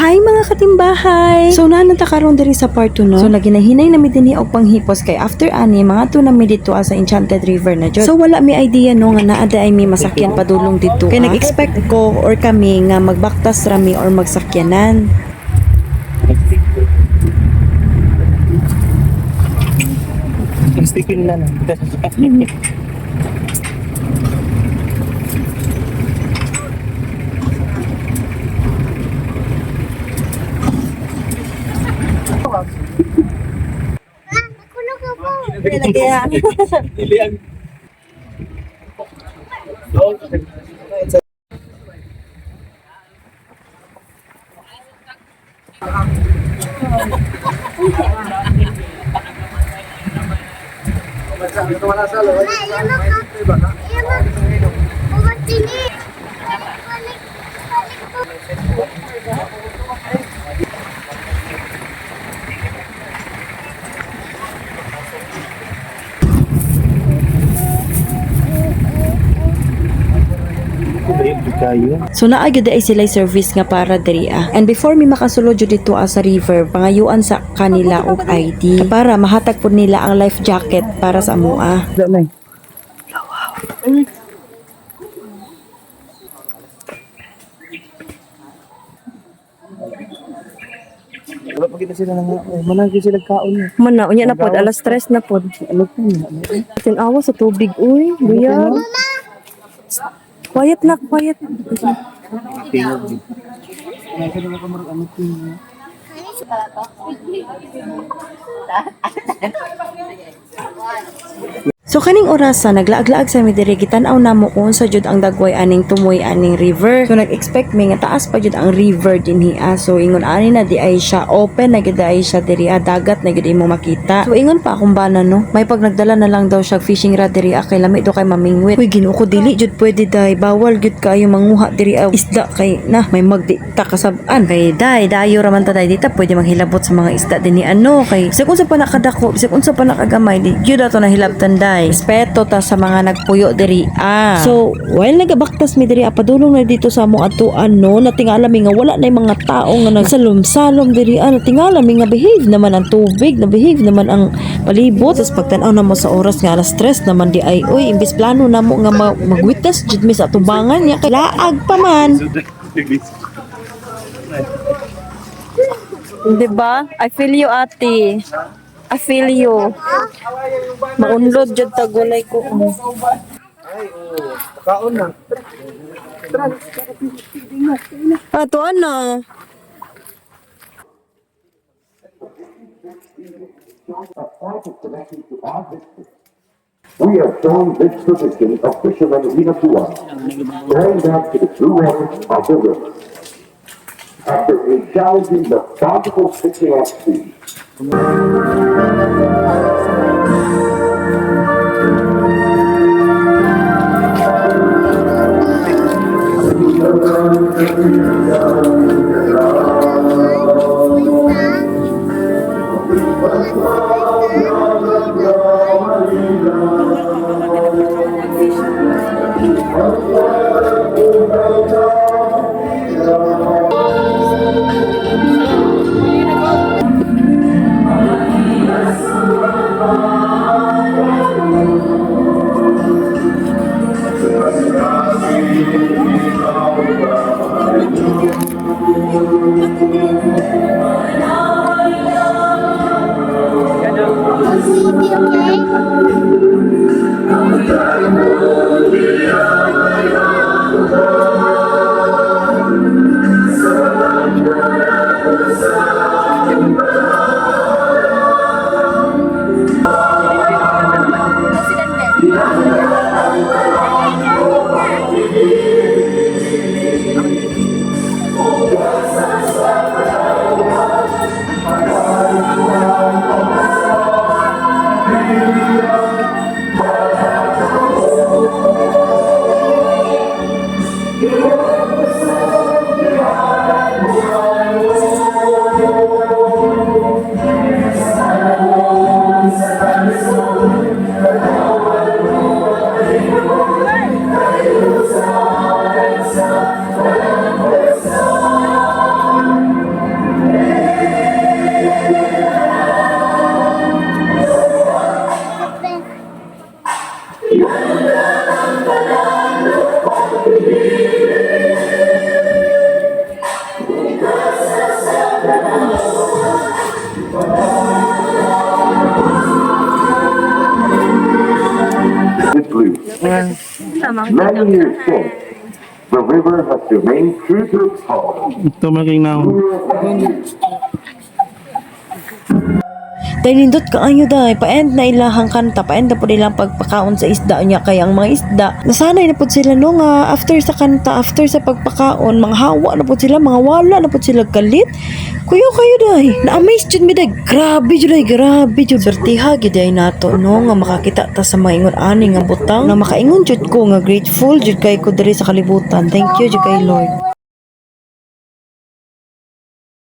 Hi mga katimbahay! So nanata karon diri sa part 2 no. So naginahinay na mi dinhi og panghipos kay after ani mga tuna mi dito sa Enchanted River na jud. So wala mi idea no nga naa ay mi masakyan padulong dito. Kay nag-expect ko or kami nga magbaktas rami or magsakyanan. Sticker na lang. Iliang. So naa gyud ay sila service nga para diri And before mi makasulod jud dito sa river, pangayuan sa kanila og ID para mahatag pud nila ang life jacket para sa amoa. Wala pa kita sila nga. Managi sila kaon. Mana unya na pod alas 3 na pod. Ano po niya? Tinawa sa tubig uy, buya. Quiet na, quiet. Tingog. Nasa na ka marag ano po niya. So kaning orasa naglaag-laag sa mi diri gitan-aw namo kung sa jud ang dagway aning tumoy aning river. So nag-expect mi nga taas pa jud ang river dinhi. So ingon ani na di ay siya open na gid ay siya diri dagat na gid imo makita. So ingon pa akong bana no, may pag nagdala na lang daw siya fishing rod diri kay lami do kay mamingwit. Uy Ginoo ko dili jud pwede day, bawal jud kayo manguha diri isda kay na may magdita kasab-an kay dayo ra man ta day dita pwede manghilabot sa mga isda dinhi ano kay sig unsa pa nakadako, sig unsa pa nakagamay di jud ato na hilabtan day. Respeto ta sa mga nagpuyo diri. So, while nagabaktas mi diri padulong na dito sa among atuan no, natingala mi nga wala na mga tao nga nagsalom-salom diri. Natingala mi nga behave naman ang tubig, na behave naman ang palibot. Sa pagtan-aw na mo sa oras nga alas 3 naman di ay uy imbis plano namo nga mag-witness jud mi sa tubangan nya kay laag pa man. Diba? I feel you ate. I feel you. Maunlod jud tagulay ko. Ay, kaon na. Ato ana. We have shown this tradition of fishermen in Inapua, going back to the true waters of the river. After acknowledging the bountiful fishing at sea, Its roots. Many years since, the river has remained true to its call. Ito malaking naon. Dahil nindot kaayo dahi, pa-end na ilahang kanta, pa-end na po nilang pagpakaon sa isda niya, kaya ang mga isda, nasanay na po sila no nga, after sa kanta, after sa pagpakaon, mga hawa na po sila, mga wala na po sila galit. Kuya kayo dahi, na-amaze jud mi dahi, grabe jud, bertiha gid dahi nato no, nga makakita ta sa mga ingon ani nga butang, na makaingon jud ko nga grateful jud kay ko diri sa kalibutan. Thank you jud kay Lord.